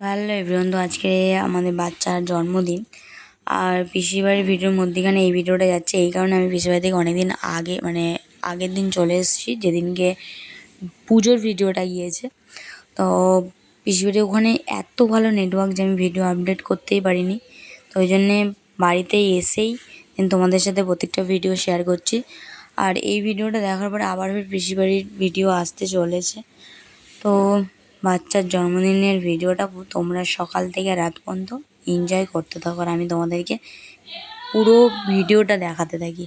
Hello everyone, তো আজকে আমাদের বাচ্চার জন্মদিন। আর পিসির বাড়ির ভিডিওর মধ্যেখানে এই ভিডিওটা যাচ্ছে এই কারণে আমি পিসির বাড়ি থেকে অনেকদিন আগে আগের দিন চলে এসেছি, যেদিনকে পুজোর ভিডিওটা গিয়েছে। তো পিসির বাড়ির ওখানে এত ভালো নেটওয়ার্ক যে আমি ভিডিও আপডেট করতেই পারিনি। তো ওই জন্যে বাড়িতে এসেই তোমাদের সাথে প্রত্যেকটা ভিডিও শেয়ার করছি। আর এই ভিডিওটা দেখার পরে আবার পিসির বাড়ির ভিডিও আসতে চলেছে। তো বাচ্চার জন্মদিনের ভিডিওটা তোমরা সকাল থেকে রাত পর্যন্ত এনজয় করতে থাকো, আর আমি তোমাদেরকে পুরো ভিডিওটা দেখাতে থাকি।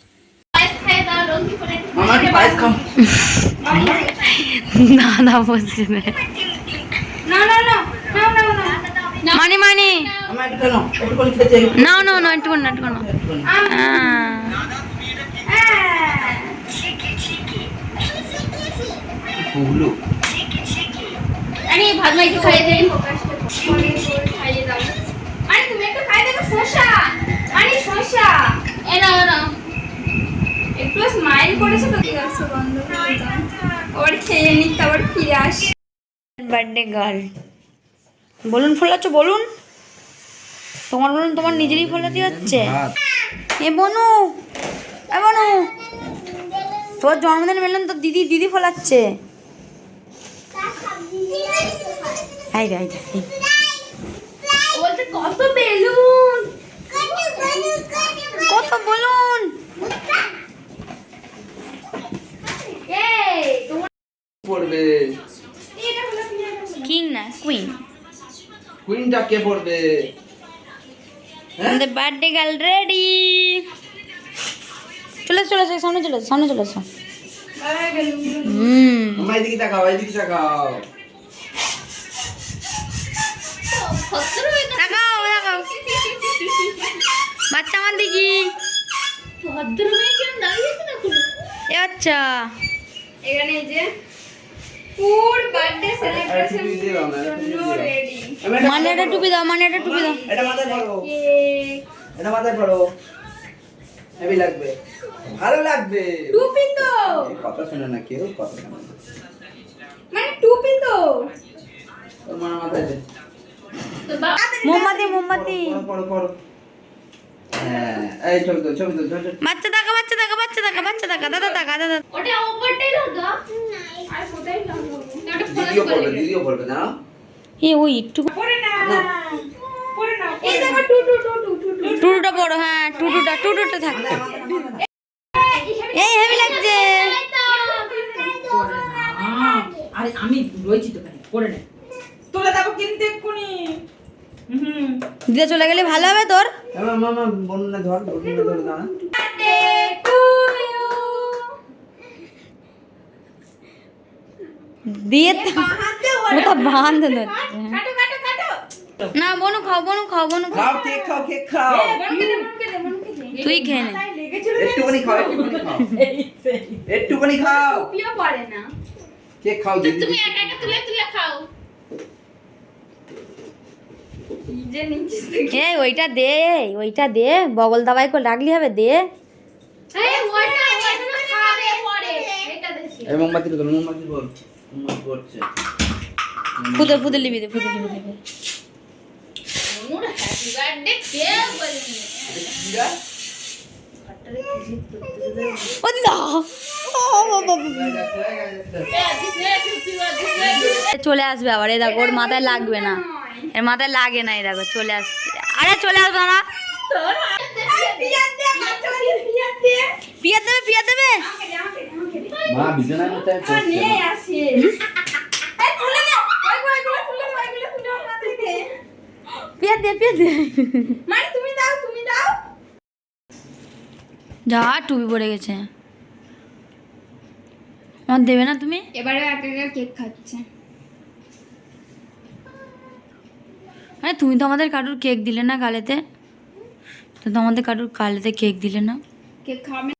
দাদা বলছে মানে মানে না না না একটু না একটু না। আরে ভাত মাইকে খাইয়ে দেই খাইয়ে দাও। আরে তুমি একটু খাইয়ে দেবে শসা। আরে শসা এ না না একটু স্মাইল করেছে তো ঠিক আছে বন্ধ করে দাও। ওর খেয়ে নি তারপর ফিরে আস। বার্থডে গার্ল বলুন ফোলাচ্ছ, বলুন তোমার, বলুন তোমার নিজেরই ফোলাতে হচ্ছে। এ বনু এ বনু তোর জন্মদিন মেলেন তো দিদি ফোলাচ্ছে। হাই রে বলতে কত বেলুন কত বলুন। এই তোমার পড়বে এটা হলো কিং না কুইন। কুইনটা কে পড়বে? আমাদের বার্থডে গার্ল রেডি। চলে সামনে চলে এসো। মামা এদিকে তাকাও, এদিকে তাকাও। তাকাও বাচ্চা আমার দিকে। ভদ্র মেয়ে কেন দাঁড়িয়ে আছে না কোনো? এ আচ্ছা এখানে এই যে ফুল বার্থডে সেলিব্রেশন জন্য রেডি। মানে একটা টুপি দাও, এটা মাথায় পড়ো, কেক এটা মাথায় পড়ো, হেভি লাগবে, ভালো লাগবে। টুপি তো এই কথা শুনে না কেউ, কথা শুনে না। মানে টুপি তো তোর মা মাথায় দে। তো বাবা মোমবাতি পড়ো। হ্যাঁ, এই ছবি তো বাচ্চা দেখা দাদা ওটা ওপরটাই লাগা আর কোথায় লাগাবো? ওটা দিদিও পড়বে না। এ ওই একটু পড়ে না না। এই দেখো টু টুটুটা বড়, হ্যাঁ টুটুটা থাকবে। এই হেভি লাগছে। আরে আমি রয়েছি তো ভাই করে নে তোলা যাবো কিন্তু এক্ষুনি দিদা চলে গেলে ভালো হবে তোর। মামা বন্যা ধর দাঁড়া। বার্থডে টু ইউ দিয়ে বাহাতে ওটা বাঁধ কাটো না। বনু খাও খাও, কেক খাও। মনকে দে তুই খেয়ে নে। লেগেছিল একটুখানি খাও। টুপিও পড়ে না কেক খাও দিদি। তুমি একা তুলে খাও এই যে নিচে থেকে এই ওইটা দে বগল দাবাই করে রাখলি হবে। দে এই ওইটা খাবে পড়ে এটা দেখি এই মোমবাতি বল, মোমবাতি পড়ছে। ফুদে লিবি দে। ওর হ্যাপি বার্থডে কে বলনি ও দিদা চলে আসবে আবার। এই দেখো ওর মাথায় লাগবে না, এর মাথায় লাগে না। এই দেখো চলে আসছে। আরে চলে আসবে না। পিয়া দেবে মা বিছানায় মতো পড়ছে। পিয়া দে তুমি দাও যা টুপি পড়ে গেছে। আমার দেবে না তুমি? এবারে একা কেক খাচ্ছে মানে তুমি তো আমাদের কারুর কেক দিলে না গালেতে, তো আমাদের কারুর গালেতে কেক দিলে না। কেক খাবে